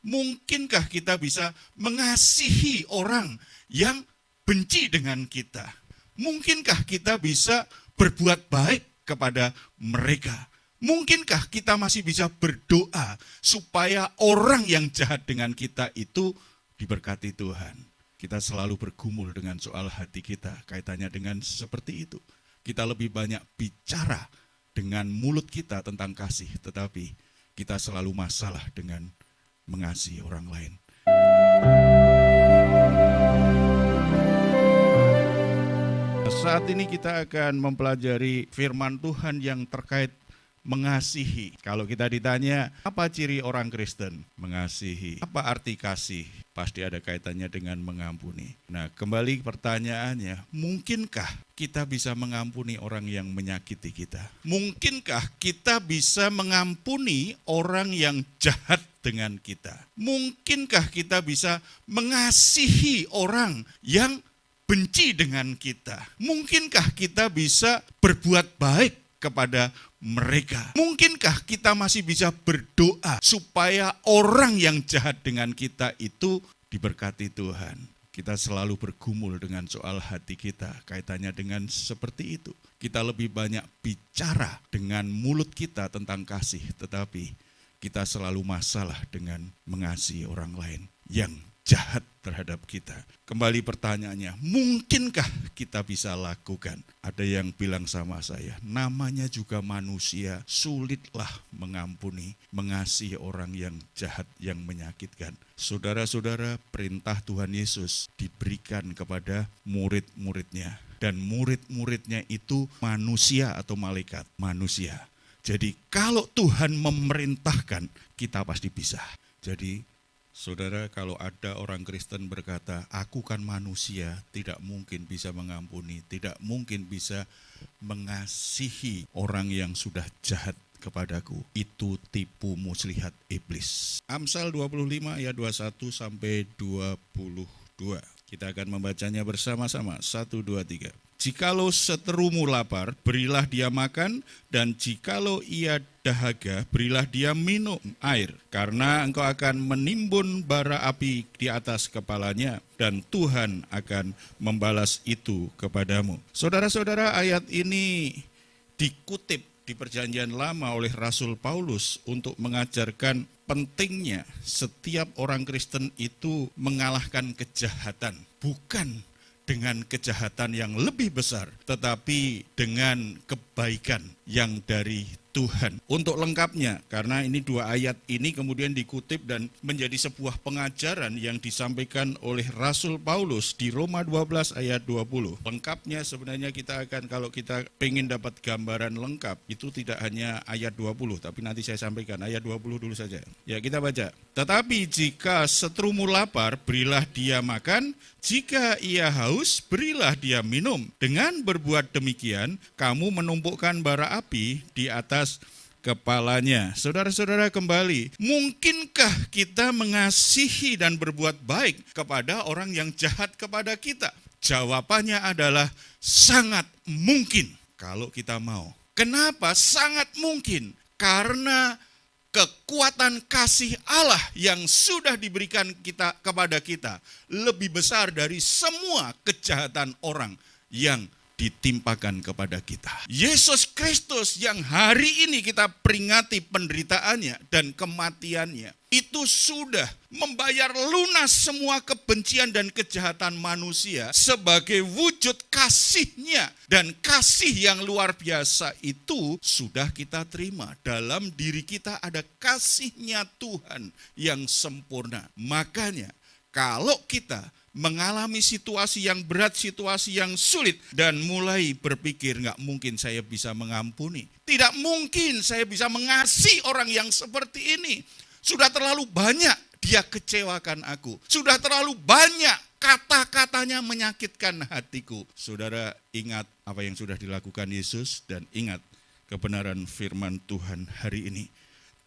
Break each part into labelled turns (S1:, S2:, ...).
S1: Mungkinkah kita bisa mengasihi orang yang benci dengan kita? Mungkinkah kita bisa berbuat baik kepada mereka? Mungkinkah kita masih bisa berdoa supaya orang yang jahat dengan kita itu diberkati Tuhan? Kita selalu bergumul dengan soal hati kita, kaitannya dengan seperti itu. Kita lebih banyak bicara dengan mulut kita tentang kasih, tetapi kita selalu masalah dengan mengasihi orang lain. Saat ini kita akan mempelajari firman Tuhan yang terkait mengasihi. Kalau kita ditanya, apa ciri orang Kristen? Mengasihi. Apa arti kasih? Pasti ada kaitannya dengan mengampuni. Nah, kembali pertanyaannya, mungkinkah kita bisa mengampuni orang yang menyakiti kita? Mungkinkah kita bisa mengampuni orang yang jahat dengan kita? Mungkinkah kita bisa mengasihi orang yang benci dengan kita? Mungkinkah kita bisa berbuat baik kepada mereka? Mungkinkah kita masih bisa berdoa supaya orang yang jahat dengan kita itu diberkati Tuhan? Kita selalu bergumul dengan soal hati kita, kaitannya dengan seperti itu. Kita lebih banyak bicara dengan mulut kita tentang kasih, tetapi kita selalu masalah dengan mengasihi orang lain yang jahat terhadap kita. Kembali pertanyaannya, mungkinkah kita bisa lakukan? Ada yang bilang sama saya, namanya juga manusia, sulitlah mengampuni, mengasihi orang yang jahat, yang menyakitkan. Saudara-saudara, perintah Tuhan Yesus diberikan kepada murid-muridnya. Dan murid-muridnya itu manusia atau malaikat? Manusia. Jadi kalau Tuhan memerintahkan, kita pasti bisa. Jadi saudara, kalau ada orang Kristen berkata, aku kan manusia, tidak mungkin bisa mengampuni, tidak mungkin bisa mengasihi orang yang sudah jahat kepadaku. Itu tipu muslihat iblis. Amsal 25 ayat 21 sampai 22. Kita akan membacanya bersama-sama. 1, 2, 3. Jikalau seterumu lapar, berilah dia makan, dan jikalau ia dahaga, berilah dia minum air. Karena engkau akan menimbun bara api di atas kepalanya, dan Tuhan akan membalas itu kepadamu. Saudara-saudara, ayat ini dikutip di Perjanjian Lama oleh Rasul Paulus untuk mengajarkan pentingnya setiap orang Kristen itu mengalahkan kejahatan. Bukan dengan kejahatan yang lebih besar, tetapi dengan kebaikan yang dari Tuhan. Untuk lengkapnya, karena ini 2 ayat ini kemudian dikutip dan menjadi sebuah pengajaran yang disampaikan oleh Rasul Paulus di Roma 12 ayat 20. Lengkapnya sebenarnya kita akan, kalau kita pengen dapat gambaran lengkap, itu tidak hanya ayat 20, tapi nanti saya sampaikan ayat 20 dulu saja. Ya, kita baca. Tetapi jika seterumu lapar, berilah dia makan, jika ia haus, berilah dia minum. Dengan berbuat demikian, kamu menumpukkan bara api di atas kepalanya. Saudara-saudara, kembali, mungkinkah kita mengasihi dan berbuat baik kepada orang yang jahat kepada kita? Jawabannya adalah sangat mungkin kalau kita mau. Kenapa sangat mungkin? Karena kekuatan kasih Allah yang sudah diberikan kita kepada kita lebih besar dari semua kejahatan orang yang ditimpakan kepada kita. Yesus Kristus yang hari ini kita peringati penderitaannya dan kematiannya, itu sudah membayar lunas semua kebencian dan kejahatan manusia sebagai wujud kasih-Nya. Dan kasih yang luar biasa itu sudah kita terima. Dalam diri kita ada kasih-Nya Tuhan yang sempurna. Makanya kalau kita mengalami situasi yang berat, situasi yang sulit, dan mulai berpikir, nggak mungkin saya bisa mengampuni, tidak mungkin saya bisa mengasihi orang yang seperti ini, sudah terlalu banyak dia kecewakan aku, sudah terlalu banyak kata-katanya menyakitkan hatiku. Saudara, ingat apa yang sudah dilakukan Yesus, dan ingat kebenaran firman Tuhan hari ini.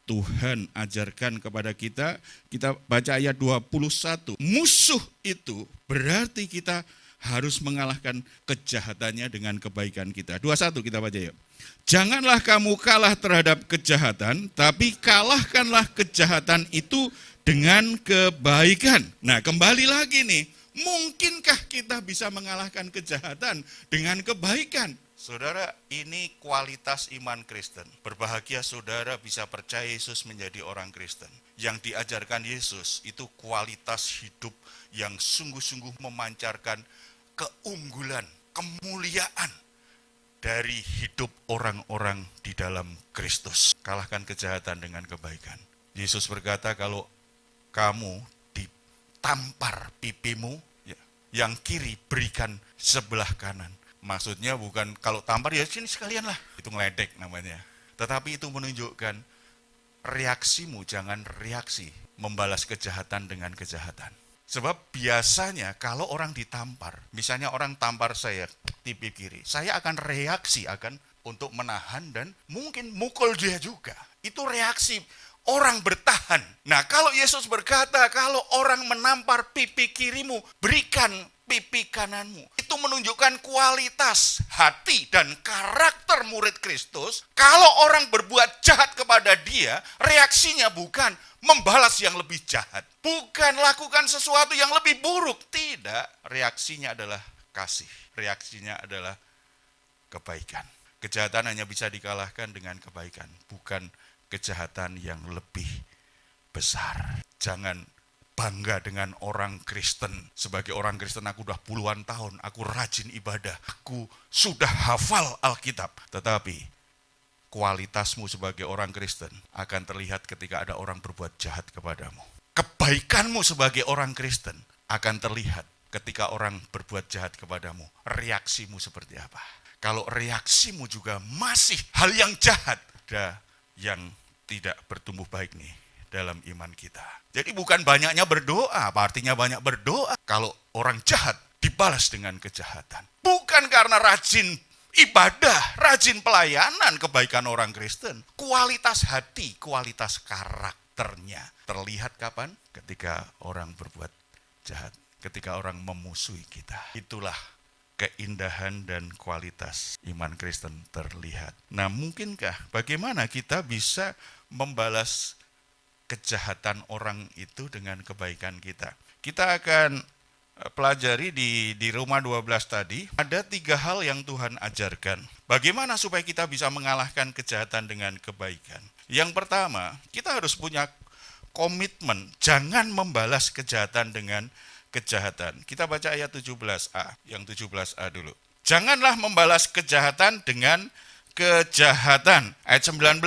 S1: Tuhan ajarkan kepada kita, kita baca ayat 21, musuh itu berarti kita harus mengalahkan kejahatannya dengan kebaikan kita. 21 kita baca ya. Janganlah kamu kalah terhadap kejahatan, tapi kalahkanlah kejahatan itu dengan kebaikan. Nah, kembali lagi nih, mungkinkah kita bisa mengalahkan kejahatan dengan kebaikan? Saudara, ini kualitas iman Kristen. Berbahagia saudara bisa percaya Yesus menjadi orang Kristen. Yang diajarkan Yesus itu kualitas hidup yang sungguh-sungguh memancarkan keunggulan, kemuliaan dari hidup orang-orang di dalam Kristus. Kalahkan kejahatan dengan kebaikan. Yesus berkata, kalau kamu ditampar pipimu, yang kiri berikan sebelah kanan. Maksudnya bukan kalau tampar ya sini sekalian lah, itu ngeledek namanya. Tetapi itu menunjukkan reaksimu jangan reaksi membalas kejahatan dengan kejahatan. Sebab biasanya kalau orang ditampar, misalnya orang tampar saya pipi kiri, saya akan reaksi untuk menahan dan mungkin mukul dia juga. Itu reaksi orang bertahan. Nah, kalau Yesus berkata kalau orang menampar pipi kirimu, berikan pipi kananmu. Itu menunjukkan kualitas hati dan karakter murid Kristus. Kalau orang berbuat jahat kepada dia, reaksinya bukan membalas yang lebih jahat. Bukan lakukan sesuatu yang lebih buruk. Tidak, reaksinya adalah kasih. Reaksinya adalah kebaikan. Kejahatan hanya bisa dikalahkan dengan kebaikan, bukan kejahatan yang lebih besar. Jangan bangga dengan orang Kristen. Sebagai orang Kristen aku udah puluhan tahun, aku rajin ibadah, aku sudah hafal Alkitab. Tetapi kualitasmu sebagai orang Kristen akan terlihat ketika ada orang berbuat jahat kepadamu. Kebaikanmu sebagai orang Kristen akan terlihat ketika orang berbuat jahat kepadamu. Reaksimu seperti apa? Kalau reaksimu juga masih hal yang jahat, ada yang tidak bertumbuh baik nih dalam iman kita. Jadi bukan banyaknya berdoa, apa artinya banyak berdoa kalau orang jahat dibalas dengan kejahatan. Bukan karena rajin ibadah, rajin pelayanan kebaikan orang Kristen. Kualitas hati, kualitas karakternya terlihat kapan? Ketika orang berbuat jahat, ketika orang memusuhi kita. Itulah keindahan dan kualitas iman Kristen terlihat. Nah, mungkinkah bagaimana kita bisa membalas kejahatan orang itu dengan kebaikan kita? Kita akan pelajari di Roma 12 tadi, ada 3 hal yang Tuhan ajarkan. Bagaimana supaya kita bisa mengalahkan kejahatan dengan kebaikan? Yang pertama, kita harus punya komitmen, jangan membalas kejahatan dengan kejahatan. Kita baca ayat 17a, yang 17a dulu. Janganlah membalas kejahatan dengan kejahatan. Ayat 19.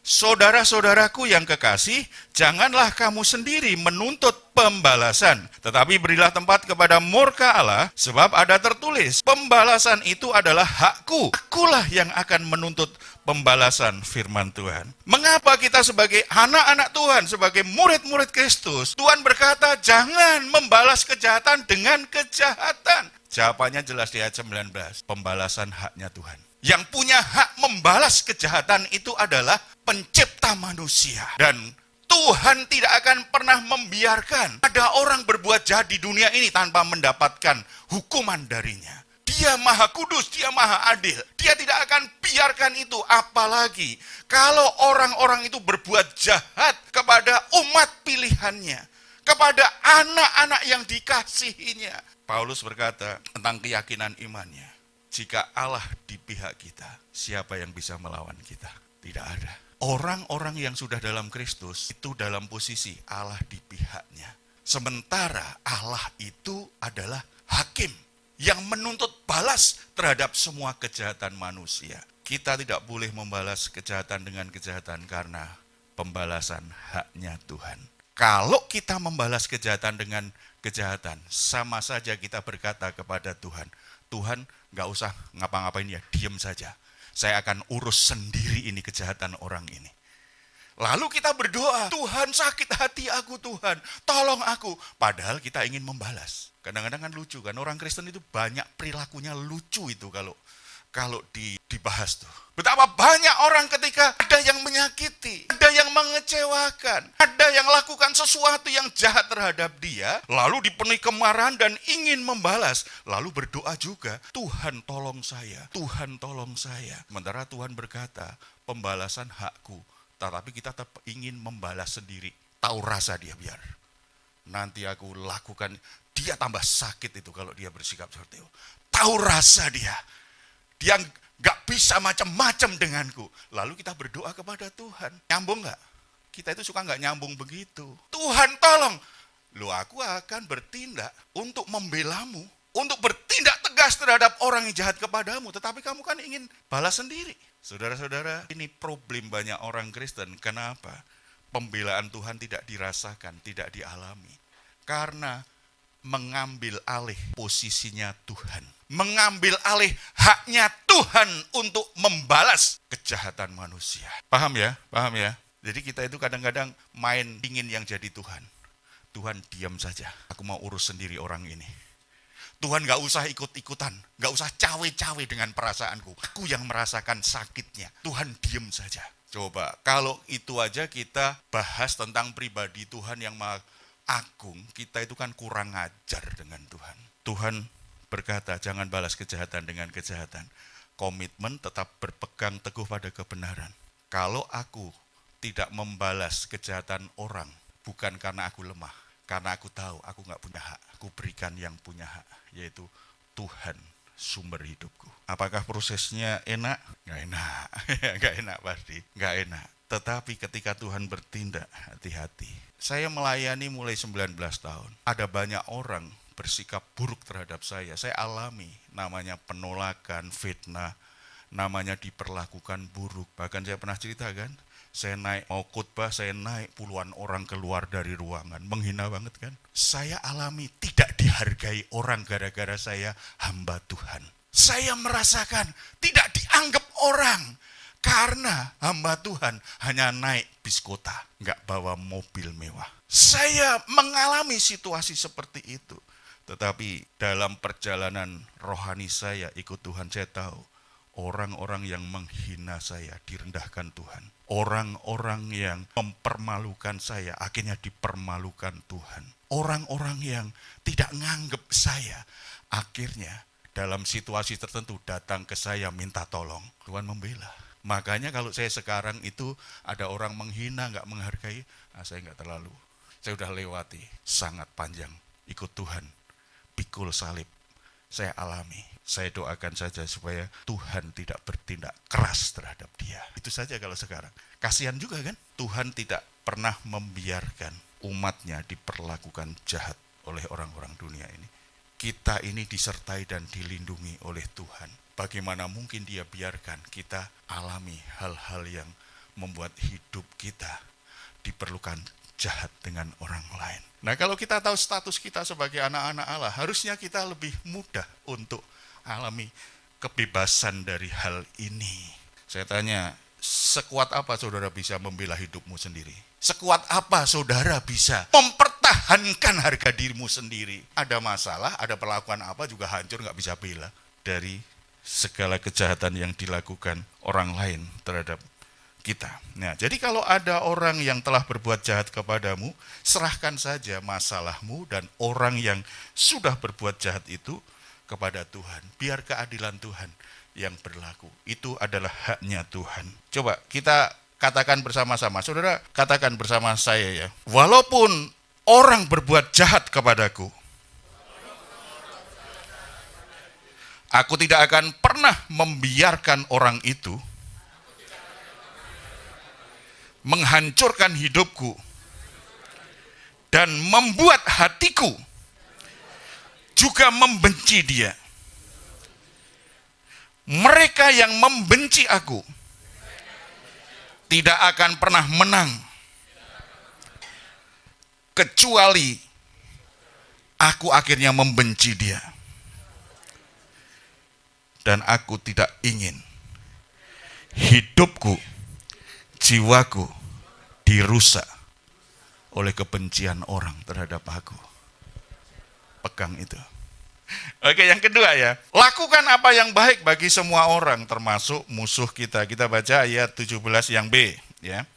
S1: Saudara-saudaraku yang kekasih, janganlah kamu sendiri menuntut pembalasan, tetapi berilah tempat kepada murka Allah, sebab ada tertulis, pembalasan itu adalah hakku. Akulah yang akan menuntut pembalasan, firman Tuhan. Mengapa kita sebagai anak-anak Tuhan, sebagai murid-murid Kristus, Tuhan berkata, jangan membalas kejahatan dengan kejahatan? Jawabannya jelas di ayat 19, pembalasan haknya Tuhan. Yang punya hak membalas kejahatan itu adalah pencipta manusia. Dan Tuhan tidak akan pernah membiarkan ada orang berbuat jahat di dunia ini tanpa mendapatkan hukuman darinya. Dia maha kudus, dia maha adil. Dia tidak akan biarkan itu. Apalagi kalau orang-orang itu berbuat jahat kepada umat pilihannya, kepada anak-anak yang dikasihinya. Paulus berkata tentang keyakinan imannya. Jika Allah di pihak kita, siapa yang bisa melawan kita? Tidak ada. Orang-orang yang sudah dalam Kristus itu dalam posisi Allah di pihaknya. Sementara Allah itu adalah hakim yang menuntut balas terhadap semua kejahatan manusia. Kita tidak boleh membalas kejahatan dengan kejahatan karena pembalasan haknya Tuhan. Kalau kita membalas kejahatan dengan kejahatan, sama saja kita berkata kepada Tuhan, Tuhan, gak usah ngapa-ngapain ya, diam saja. Saya akan urus sendiri ini kejahatan orang ini. Lalu kita berdoa, Tuhan sakit hati aku Tuhan, tolong aku. Padahal kita ingin membalas. Kadang-kadang kan lucu kan, orang Kristen itu banyak perilakunya lucu itu kalau kalau dibahas tuh. Betapa banyak orang ketika ada yang menyakiti, ada yang mengecewakan, ada yang lakukan sesuatu yang jahat terhadap dia, lalu dipenuhi kemarahan dan ingin membalas, lalu berdoa juga, Tuhan tolong saya, Tuhan tolong saya. Sementara Tuhan berkata, pembalasan hakku, tetapi kita tetap ingin membalas sendiri. Tahu rasa dia biar. Nanti aku lakukan, dia tambah sakit itu kalau dia bersikap seperti itu. Tahu rasa dia. Dia gak bisa macam-macam denganku. Lalu kita berdoa kepada Tuhan. Nyambung gak? Kita itu suka gak nyambung begitu. Tuhan tolong. Loh, aku akan bertindak untuk membelamu. Untuk bertindak tegas terhadap orang yang jahat kepadamu. Tetapi kamu kan ingin balas sendiri. Saudara-saudara, ini problem banyak orang Kristen. Kenapa? Pembelaan Tuhan tidak dirasakan, tidak dialami. Karena mengambil alih posisinya Tuhan. Mengambil alih haknya Tuhan untuk membalas kejahatan manusia. Paham ya? Paham ya? Jadi kita itu kadang-kadang main ingin yang jadi Tuhan. Tuhan diam saja, aku mau urus sendiri orang ini. Tuhan gak usah ikut-ikutan, gak usah cawe-cawe dengan perasaanku. Aku yang merasakan sakitnya. Tuhan diam saja. Coba, kalau itu aja kita bahas tentang pribadi Tuhan yang maha agung, kita itu kan kurang ajar dengan Tuhan. Tuhan berkata, jangan balas kejahatan dengan kejahatan. Komitmen tetap berpegang teguh pada kebenaran. Kalau aku tidak membalas kejahatan orang, bukan karena aku lemah, karena aku tahu aku gak punya hak. Aku berikan yang punya hak, yaitu Tuhan sumber hidupku. Apakah prosesnya enak? Gak enak. Gak enak pasti, gak enak. Tetapi ketika Tuhan bertindak, hati-hati. Saya melayani mulai 19 tahun. Ada banyak orang bersikap buruk terhadap saya. Saya alami namanya penolakan, fitnah, namanya diperlakukan buruk. Bahkan saya pernah cerita kan, saya naik mau khotbah, saya naik puluhan orang keluar dari ruangan. Menghina banget kan? Saya alami tidak dihargai orang gara-gara saya hamba Tuhan. Saya merasakan tidak dianggap orang. Karena hamba Tuhan hanya naik bis kota, nggak bawa mobil mewah. Saya mengalami situasi seperti itu. Tetapi dalam perjalanan rohani saya ikut Tuhan, saya tahu orang-orang yang menghina saya direndahkan Tuhan. Orang-orang yang mempermalukan saya akhirnya dipermalukan Tuhan. Orang-orang yang tidak nganggep saya akhirnya dalam situasi tertentu datang ke saya minta tolong. Tuhan membela. Makanya kalau saya sekarang itu ada orang menghina, gak menghargai, saya gak terlalu. Saya udah lewati, sangat panjang. Ikut Tuhan, pikul salib, saya alami. Saya doakan saja supaya Tuhan tidak bertindak keras terhadap dia. Itu saja kalau sekarang. Kasihan juga kan? Tuhan tidak pernah membiarkan umatnya diperlakukan jahat oleh orang-orang dunia ini. Kita ini disertai dan dilindungi oleh Tuhan. Bagaimana mungkin dia biarkan kita alami hal-hal yang membuat hidup kita diperlukan jahat dengan orang lain. Nah, kalau kita tahu status kita sebagai anak-anak Allah, harusnya kita lebih mudah untuk alami kebebasan dari hal ini. Saya tanya, sekuat apa saudara bisa membela hidupmu sendiri? Sekuat apa saudara bisa mempertahankan harga dirimu sendiri? Ada masalah, ada perlakuan apa juga hancur, gak bisa bela dari segala kejahatan yang dilakukan orang lain terhadap kita. Nah, jadi kalau ada orang yang telah berbuat jahat kepadamu, serahkan saja masalahmu dan orang yang sudah berbuat jahat itu kepada Tuhan. Biar keadilan Tuhan yang berlaku. Itu adalah haknya Tuhan. Coba kita katakan bersama-sama. Saudara, katakan bersama saya ya. Walaupun orang berbuat jahat kepadaku, aku tidak akan pernah membiarkan orang itu menghancurkan hidupku dan membuat hatiku juga membenci dia. Mereka yang membenci aku tidak akan pernah menang kecuali aku akhirnya membenci dia. Dan aku tidak ingin hidupku, jiwaku dirusak oleh kebencian orang terhadap aku. Pegang itu. Oke, yang kedua ya. Lakukan apa yang baik bagi semua orang, termasuk musuh kita. Kita baca ayat 17 yang B. Ya.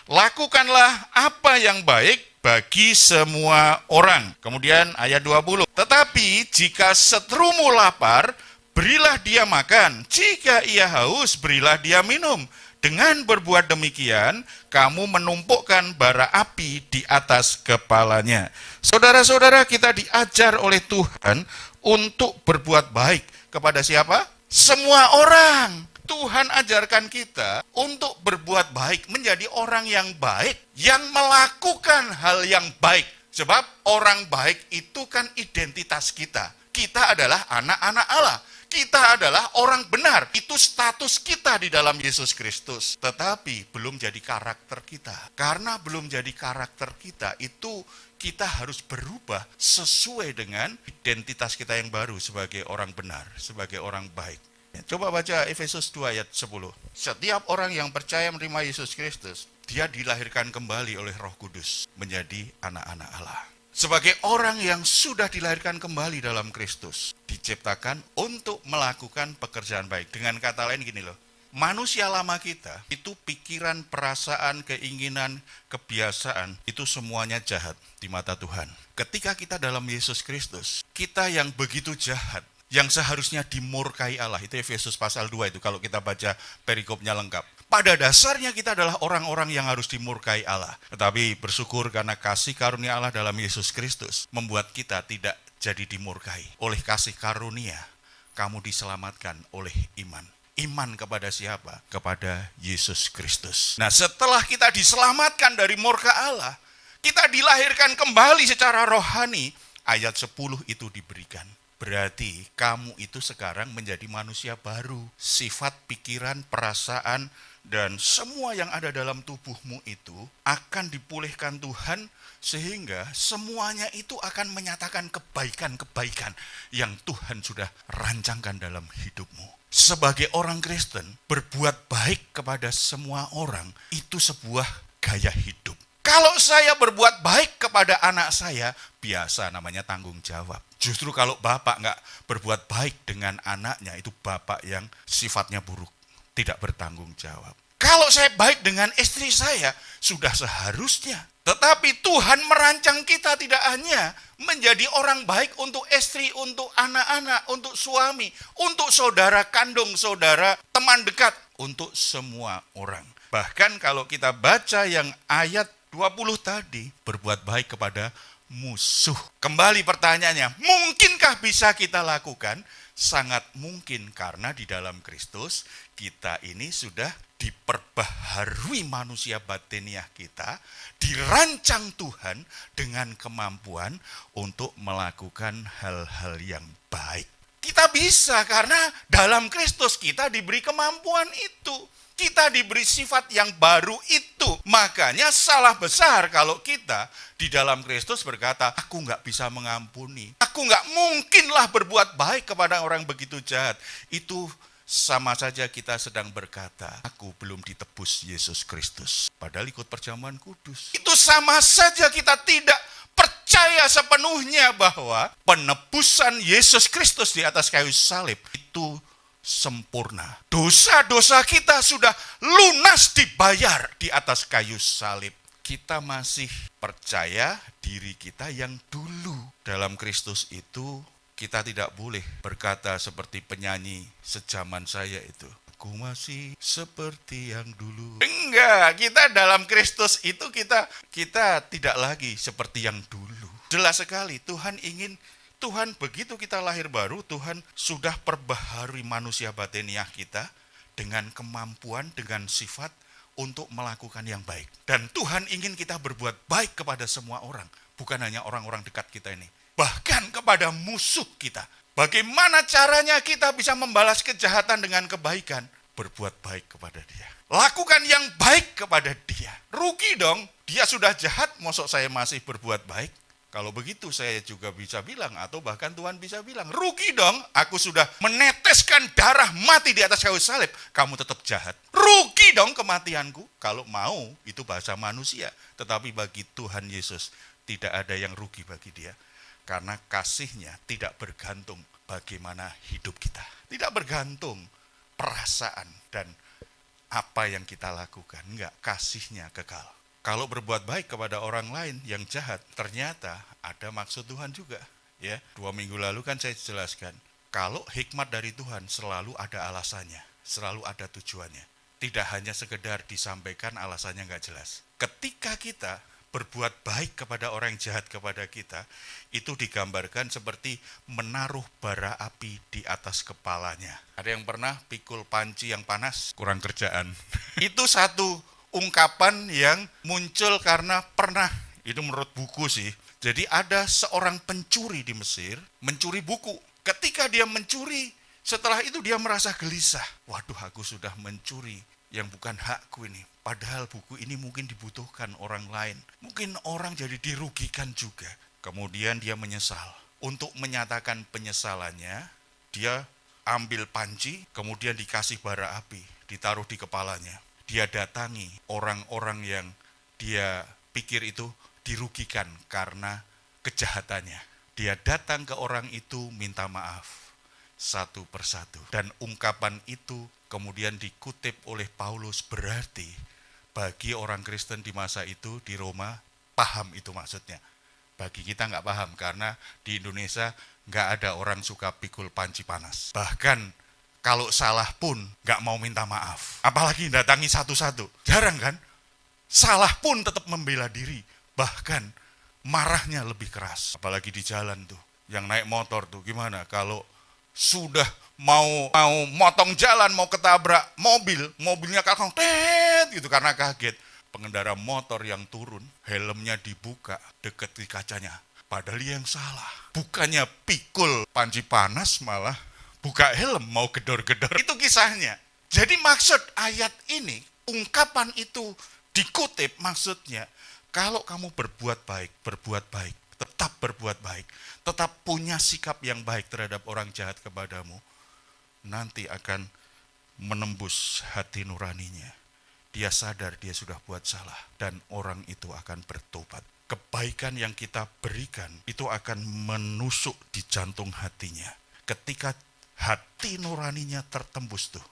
S1: Lakukanlah apa yang baik bagi semua orang. Kemudian ayat 20. Tetapi jika seterumu lapar, berilah dia makan. Jika ia haus, berilah dia minum. Dengan berbuat demikian, kamu menumpukkan bara api di atas kepalanya. Saudara-saudara, kita diajar oleh Tuhan untuk berbuat baik kepada siapa? Semua orang. Tuhan ajarkan kita untuk berbuat baik, menjadi orang yang baik, yang melakukan hal yang baik. Sebab orang baik itu kan identitas kita. Kita adalah anak-anak Allah. Kita adalah orang benar. Itu status kita di dalam Yesus Kristus. Tetapi belum jadi karakter kita. Karena belum jadi karakter kita, itu kita harus berubah sesuai dengan identitas kita yang baru sebagai orang benar, sebagai orang baik. Coba baca Efesus 2 ayat 10. Setiap orang yang percaya menerima Yesus Kristus, dia dilahirkan kembali oleh Roh Kudus menjadi anak-anak Allah. Sebagai orang yang sudah dilahirkan kembali dalam Kristus, diciptakan untuk melakukan pekerjaan baik. Dengan kata lain gini loh, manusia lama kita, itu pikiran, perasaan, keinginan, kebiasaan, itu semuanya jahat di mata Tuhan. Ketika kita dalam Yesus Kristus, kita yang begitu jahat, yang seharusnya dimurkai Allah, itu Efesus pasal 2 itu kalau kita baca perikopnya lengkap. Pada dasarnya kita adalah orang-orang yang harus dimurkai Allah. Tetapi bersyukur karena kasih karunia Allah dalam Yesus Kristus membuat kita tidak jadi dimurkai. Oleh kasih karunia, kamu diselamatkan oleh iman. Iman kepada siapa? Kepada Yesus Kristus. Nah, setelah kita diselamatkan dari murka Allah, kita dilahirkan kembali secara rohani. Ayat 10 itu diberikan. Berarti kamu itu sekarang menjadi manusia baru. Sifat, pikiran, perasaan, dan semua yang ada dalam tubuhmu itu akan dipulihkan Tuhan, sehingga semuanya itu akan menyatakan kebaikan-kebaikan yang Tuhan sudah rancangkan dalam hidupmu. Sebagai orang Kristen, berbuat baik kepada semua orang itu sebuah gaya hidup. Kalau saya berbuat baik kepada anak saya, biasa namanya tanggung jawab. Justru kalau bapak nggak berbuat baik dengan anaknya, itu bapak yang sifatnya buruk, tidak bertanggung jawab. Kalau saya baik dengan istri saya, sudah seharusnya. Tetapi Tuhan merancang kita tidak hanya menjadi orang baik untuk istri, untuk anak-anak, untuk suami, untuk saudara kandung, saudara, teman dekat, untuk semua orang. Bahkan kalau kita baca yang ayat 20 tadi, berbuat baik kepada musuh. Kembali pertanyaannya, mungkinkah bisa kita lakukan? Sangat mungkin, karena di dalam Kristus kita ini sudah diperbaharui manusia batiniah kita, dirancang Tuhan dengan kemampuan untuk melakukan hal-hal yang baik. Kita bisa karena dalam Kristus kita diberi kemampuan itu. Kita diberi sifat yang baru itu. Makanya salah besar kalau kita di dalam Kristus berkata, aku nggak bisa mengampuni. Aku nggak mungkinlah berbuat baik kepada orang begitu jahat. Itu sama saja kita sedang berkata, aku belum ditebus Yesus Kristus. Padahal ikut perjamuan kudus. Itu sama saja kita tidak percaya sepenuhnya bahwa penebusan Yesus Kristus di atas kayu salib itu sempurna. Dosa-dosa kita sudah lunas dibayar di atas kayu salib. Kita masih percaya diri kita yang dulu. Dalam Kristus itu kita tidak boleh berkata seperti penyanyi sejaman saya itu, aku masih seperti yang dulu. Enggak, kita dalam Kristus itu kita tidak lagi seperti yang dulu. Jelas sekali Tuhan begitu kita lahir baru, Tuhan sudah perbaharui manusia batiniah kita dengan kemampuan, dengan sifat untuk melakukan yang baik. Dan Tuhan ingin kita berbuat baik kepada semua orang, bukan hanya orang-orang dekat kita ini, bahkan kepada musuh kita. Bagaimana caranya kita bisa membalas kejahatan dengan kebaikan? Berbuat baik kepada dia. Lakukan yang baik kepada dia. Rugi dong, dia sudah jahat, mosok saya masih berbuat baik? Kalau begitu saya juga bisa bilang, atau bahkan Tuhan bisa bilang, rugi dong, aku sudah meneteskan darah mati di atas kayu salib, kamu tetap jahat. Rugi dong kematianku. Kalau mau, itu bahasa manusia. Tetapi bagi Tuhan Yesus, tidak ada yang rugi bagi dia. Karena kasihnya tidak bergantung bagaimana hidup kita. Tidak bergantung perasaan dan apa yang kita lakukan. Enggak, kasihnya kekal. Kalau berbuat baik kepada orang lain yang jahat, ternyata ada maksud Tuhan juga. Ya, 2 minggu lalu kan saya jelaskan, kalau hikmat dari Tuhan selalu ada alasannya, selalu ada tujuannya. Tidak hanya sekedar disampaikan alasannya nggak jelas. Ketika kita berbuat baik kepada orang yang jahat kepada kita, itu digambarkan seperti menaruh bara api di atas kepalanya. Ada yang pernah pikul panci yang panas? Kurang kerjaan. Itu satu ungkapan yang muncul karena pernah, itu menurut buku sih. Jadi ada seorang pencuri di Mesir, mencuri buku. Ketika dia mencuri, setelah itu dia merasa gelisah. Waduh, aku sudah mencuri yang bukan hakku ini. Padahal buku ini mungkin dibutuhkan orang lain. Mungkin orang jadi dirugikan juga. Kemudian dia menyesal. Untuk menyatakan penyesalannya, dia ambil panci, kemudian dikasih bara api, ditaruh di kepalanya. Dia datangi orang-orang yang dia pikir itu dirugikan karena kejahatannya. Dia datang ke orang itu minta maaf satu persatu. Dan ungkapan itu kemudian dikutip oleh Paulus, berarti bagi orang Kristen di masa itu di Roma paham itu maksudnya. Bagi kita nggak paham karena di Indonesia nggak ada orang suka pikul panci panas. Bahkan kalau salah pun nggak mau minta maaf. Apalagi datangi satu-satu. Jarang kan? Salah pun tetap membela diri. Bahkan marahnya lebih keras. Apalagi di jalan tuh. Yang naik motor tuh gimana? Kalau sudah mau motong jalan, mau ketabrak mobilnya kakang tet gitu karena kaget. Pengendara motor yang turun, helmnya dibuka deket di kacanya. Padahal yang salah. Bukannya pikul panci panas, malah buka helm mau gedor-gedor. Itu kisahnya. Jadi maksud ayat ini, ungkapan itu dikutip maksudnya, kalau kamu berbuat baik, tetap berbuat baik, tetap punya sikap yang baik terhadap orang jahat kepadamu, nanti akan menembus hati nuraninya. Dia sadar dia sudah buat salah dan orang itu akan bertobat. Kebaikan yang kita berikan itu akan menusuk di jantung hatinya. Ketika hati nuraninya tertembus tuh,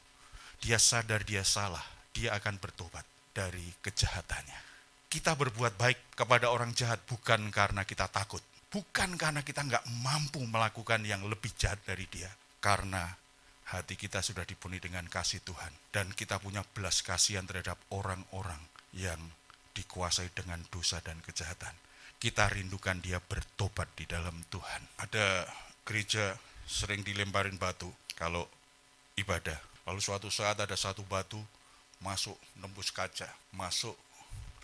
S1: dia sadar dia salah, dia akan bertobat dari kejahatannya. Kita berbuat baik kepada orang jahat bukan karena kita takut, bukan karena kita nggak mampu melakukan yang lebih jahat dari dia, karena hati kita sudah dipenuhi dengan kasih Tuhan dan kita punya belas kasihan terhadap orang-orang yang dikuasai dengan dosa dan kejahatan. Kita rindukan dia bertobat di dalam Tuhan. Ada gereja sering dilemparin batu kalau ibadah. Lalu suatu saat ada satu batu masuk nembus kaca, masuk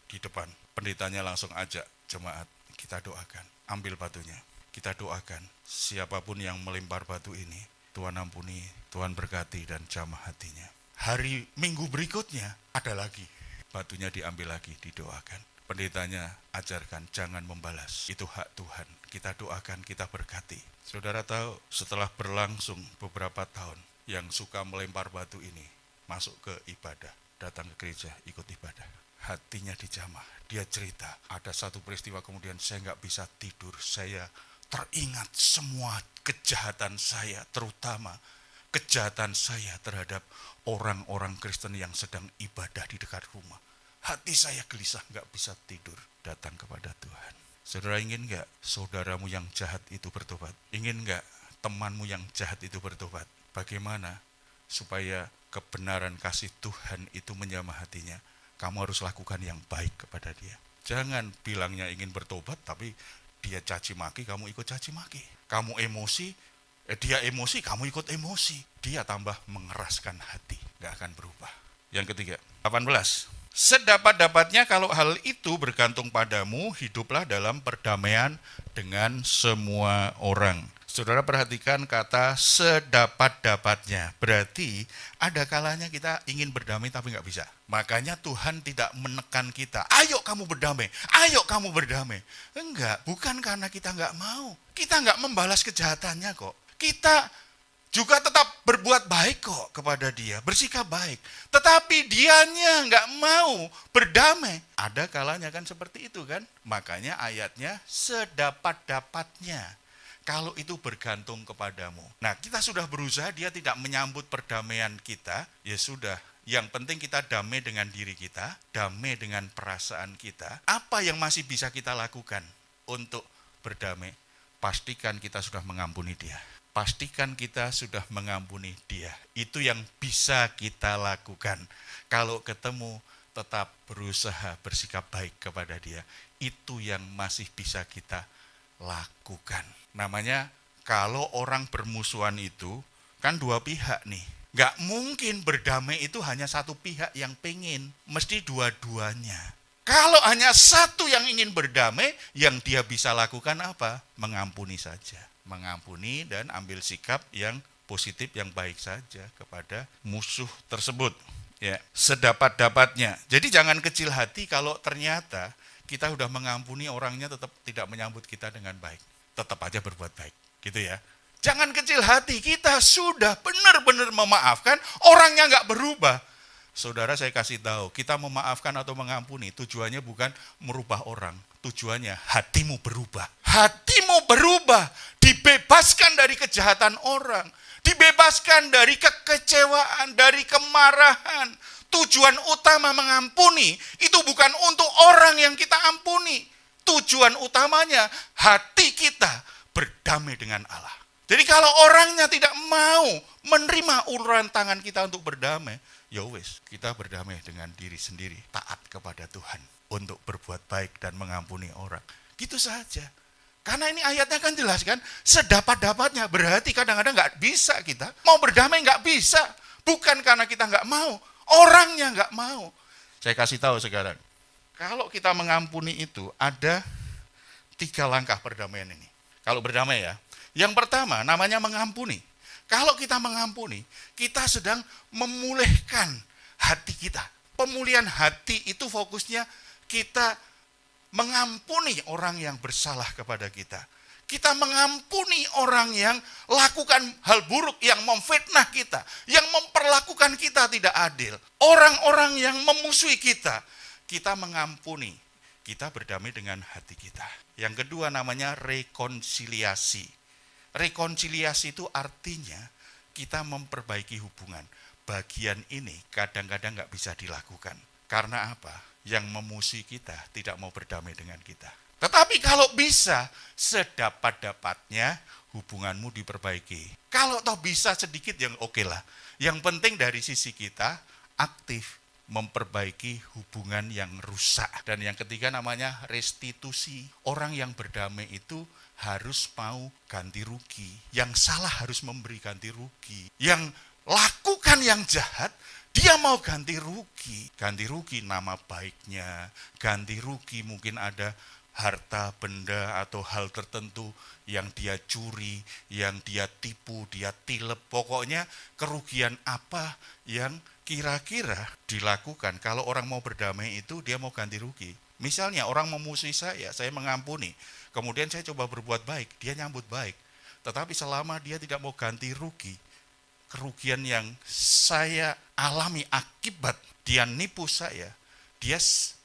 S1: di depan. Pendetanya langsung ajak jemaat, kita doakan. Ambil batunya, kita doakan. Siapapun yang melempar batu ini, Tuhan ampuni, Tuhan berkati dan jamah hatinya. Hari Minggu berikutnya ada lagi. Batunya diambil lagi, didoakan. Pendetanya ajarkan jangan membalas. Itu hak Tuhan. Kita doakan, kita berkati. Saudara tahu, setelah berlangsung beberapa tahun, yang suka melempar batu ini masuk ke ibadah, datang ke gereja, ikut ibadah. Hatinya dijamah. Dia cerita, ada satu peristiwa kemudian saya nggak bisa tidur. Saya teringat semua kejahatan saya, terutama kejahatan saya terhadap orang-orang Kristen yang sedang ibadah di dekat rumah. Hati saya gelisah, nggak bisa tidur. Datang kepada Tuhan. Saudara ingin nggak saudaramu yang jahat itu bertobat? Ingin nggak temanmu yang jahat itu bertobat? Bagaimana supaya kebenaran kasih Tuhan itu menjamah hatinya? Kamu harus lakukan yang baik kepada dia. Jangan bilangnya ingin bertobat, tapi dia caci maki, kamu ikut caci maki. Kamu emosi, dia emosi, kamu ikut emosi. Dia tambah mengeraskan hati, gak akan berubah. Yang ketiga, 18. Sedapat-dapatnya kalau hal itu bergantung padamu, hiduplah dalam perdamaian dengan semua orang. Saudara perhatikan kata sedapat-dapatnya. Berarti ada kalanya kita ingin berdamai tapi nggak bisa. Makanya Tuhan tidak menekan kita. Ayo kamu berdamai, ayo kamu berdamai. Enggak, bukan karena kita nggak mau. Kita nggak membalas kejahatannya kok. Kita juga tetap berbuat baik kok kepada dia, bersikap baik. Tetapi dianya nggak mau berdamai. Ada kalanya kan seperti itu kan. Makanya ayatnya sedapat-dapatnya. kalau itu bergantung kepadamu. Nah, kita sudah berusaha, dia tidak menyambut perdamaian kita, ya sudah. Yang penting kita damai dengan diri kita, damai dengan perasaan kita. Apa yang masih bisa kita lakukan untuk berdamai? Pastikan kita sudah mengampuni dia. Pastikan kita sudah mengampuni dia. Itu yang bisa kita lakukan. Kalau ketemu, tetap berusaha bersikap baik kepada dia. Itu yang masih bisa kita lakukan. Namanya kalau orang bermusuhan itu kan dua pihak nih. Gak mungkin berdamai itu hanya satu pihak yang pengen. Mesti dua-duanya. Kalau hanya satu yang ingin berdamai, yang dia bisa lakukan apa? Mengampuni saja. Mengampuni dan ambil sikap yang positif, yang baik saja kepada musuh tersebut. Ya, sedapat-dapatnya. Jadi jangan kecil hati kalau ternyata kita sudah mengampuni orangnya tetap tidak menyambut kita dengan baik. Tetap aja berbuat baik. Gitu ya. Jangan kecil hati, kita sudah benar-benar memaafkan, orangnya nggak berubah. Saudara, saya kasih tahu, kita memaafkan atau mengampuni, tujuannya bukan merubah orang. Tujuannya hatimu berubah. Hatimu berubah, dibebaskan dari kejahatan orang. Dibebaskan dari kekecewaan, dari kemarahan. Tujuan utama mengampuni, itu bukan untuk orang yang kita ampuni. Tujuan utamanya, hati kita berdamai dengan Allah. Jadi kalau orangnya tidak mau menerima uluran tangan kita untuk berdamai, ya wis, kita berdamai dengan diri sendiri, taat kepada Tuhan untuk berbuat baik dan mengampuni orang. Gitu saja. Karena ini ayatnya kan jelas kan, sedapat-dapatnya. Berarti kadang-kadang nggak bisa kita, mau berdamai nggak bisa. Bukan karena kita nggak mau, orangnya nggak mau. Saya kasih tahu sekarang, kalau kita mengampuni itu ada 3 langkah perdamaian ini. Kalau berdamai ya, yang pertama namanya mengampuni. Kalau kita mengampuni, kita sedang memulihkan hati kita. Pemulihan hati itu fokusnya kita mengampuni orang yang bersalah kepada kita. Kita mengampuni orang yang lakukan hal buruk, yang memfitnah kita, yang memperlakukan kita tidak adil. Orang-orang yang memusuhi kita, kita mengampuni. Kita berdamai dengan hati kita. Yang kedua namanya rekonsiliasi. Rekonsiliasi itu artinya kita memperbaiki hubungan. Bagian ini kadang-kadang nggak bisa dilakukan. Karena apa? Yang memusuhi kita tidak mau berdamai dengan kita. Tetapi kalau bisa, sedapat-dapatnya hubunganmu diperbaiki. Kalau toh bisa sedikit yang oke lah. Yang penting dari sisi kita aktif memperbaiki hubungan yang rusak. Dan yang ketiga namanya restitusi. Orang yang berdamai itu harus mau ganti rugi. Yang salah harus memberi ganti rugi. Yang lakukan yang jahat, dia mau ganti rugi. Ganti rugi nama baiknya. Ganti rugi mungkin ada harta, benda, atau hal tertentu yang dia curi, yang dia tipu, dia tilep. Pokoknya kerugian apa yang kira-kira dilakukan kalau orang mau berdamai itu dia mau ganti rugi. Misalnya orang memusuhi saya mengampuni. Kemudian saya coba berbuat baik, dia nyambut baik. Tetapi selama dia tidak mau ganti rugi, kerugian yang saya alami akibat dia nipu saya, dia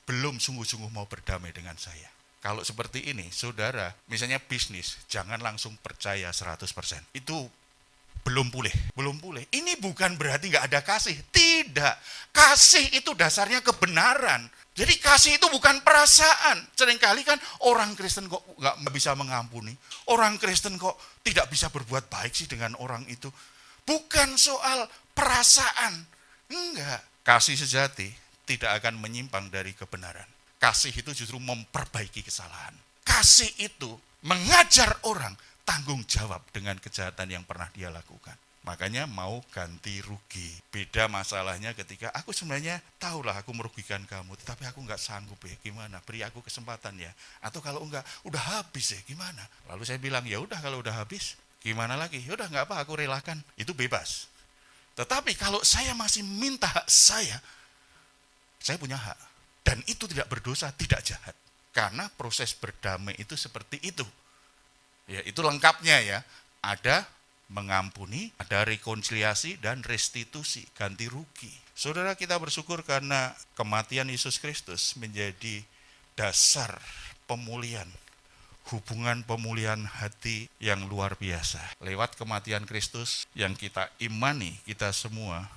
S1: belum sungguh-sungguh mau berdamai dengan saya. Kalau seperti ini, saudara, misalnya bisnis, jangan langsung percaya 100%. Itu belum pulih. Ini bukan berarti nggak ada kasih. Tidak. Kasih itu dasarnya kebenaran. Jadi kasih itu bukan perasaan. Seringkali kan orang Kristen kok nggak bisa mengampuni. Orang Kristen kok tidak bisa berbuat baik sih dengan orang itu. Bukan soal perasaan. Enggak. Kasih sejati tidak akan menyimpang dari kebenaran. Kasih itu justru memperbaiki kesalahan. Kasih itu mengajar orang tanggung jawab dengan kejahatan yang pernah dia lakukan. Makanya mau ganti rugi. Beda masalahnya ketika aku sebenarnya tahulah aku merugikan kamu, tetapi aku nggak sanggup ya, gimana? Beri aku kesempatan ya. Atau kalau enggak, udah habis ya, gimana? Lalu saya bilang, ya udah kalau udah habis, gimana lagi? Ya udah nggak apa, aku relakan. Itu bebas. Tetapi kalau saya masih minta hak saya punya hak. Dan itu tidak berdosa, tidak jahat. Karena proses berdamai itu seperti itu. Ya, itu lengkapnya ya. Ada mengampuni, ada rekonsiliasi dan restitusi, ganti rugi. Saudara, kita bersyukur karena kematian Yesus Kristus menjadi dasar pemulihan hubungan pemulihan hati yang luar biasa. Lewat kematian Kristus yang kita imani, kita semua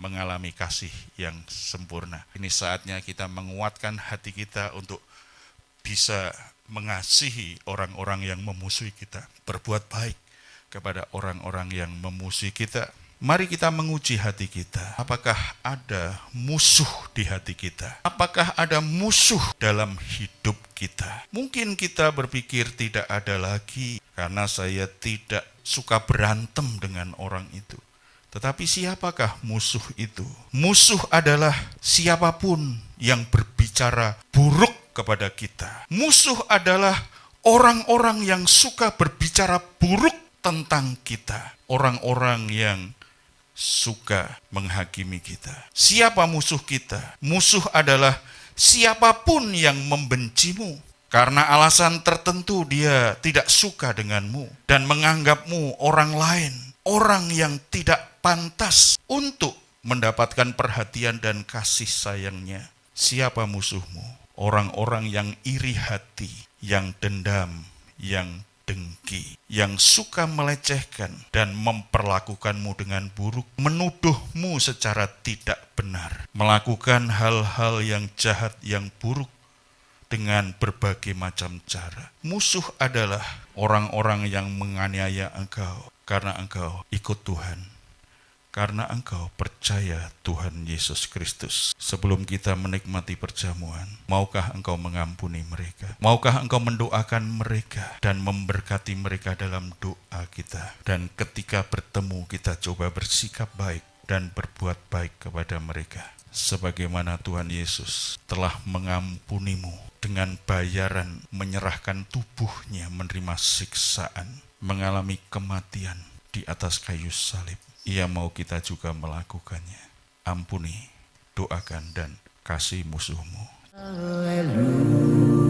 S1: mengalami kasih yang sempurna. Ini saatnya kita menguatkan hati kita untuk bisa mengasihi orang-orang yang memusuhi kita, berbuat baik kepada orang-orang yang memusuhi kita. Mari kita menguji hati kita. Apakah ada musuh di hati kita? Apakah ada musuh dalam hidup kita? Mungkin kita berpikir tidak ada lagi karena saya tidak suka berantem dengan orang itu. Tetapi siapakah musuh itu? Musuh adalah siapapun yang berbicara buruk kepada kita. Musuh adalah orang-orang yang suka berbicara buruk tentang kita. Orang-orang yang suka menghakimi kita. Siapa musuh kita? Musuh adalah siapapun yang membencimu. Karena alasan tertentu dia tidak suka denganmu dan menganggapmu orang lain. Orang yang tidak pantas untuk mendapatkan perhatian dan kasih sayangnya. Siapa musuhmu? Orang-orang yang iri hati, yang dendam, yang dengki, yang suka melecehkan dan memperlakukanmu dengan buruk, menuduhmu secara tidak benar, melakukan hal-hal yang jahat, yang buruk dengan berbagai macam cara. Musuh adalah orang-orang yang menganiaya engkau karena engkau ikut Tuhan, karena engkau percaya Tuhan Yesus Kristus. Sebelum kita menikmati perjamuan, maukah engkau mengampuni mereka? Maukah engkau mendoakan mereka dan memberkati mereka dalam doa kita? Dan ketika bertemu kita coba bersikap baik dan berbuat baik kepada mereka. Sebagaimana Tuhan Yesus telah mengampunimu dengan bayaran menyerahkan tubuhnya menerima siksaan, mengalami kematian di atas kayu salib. Ia mau kita juga melakukannya. Ampuni, doakan, dan kasih musuhmu.
S2: Haleluya.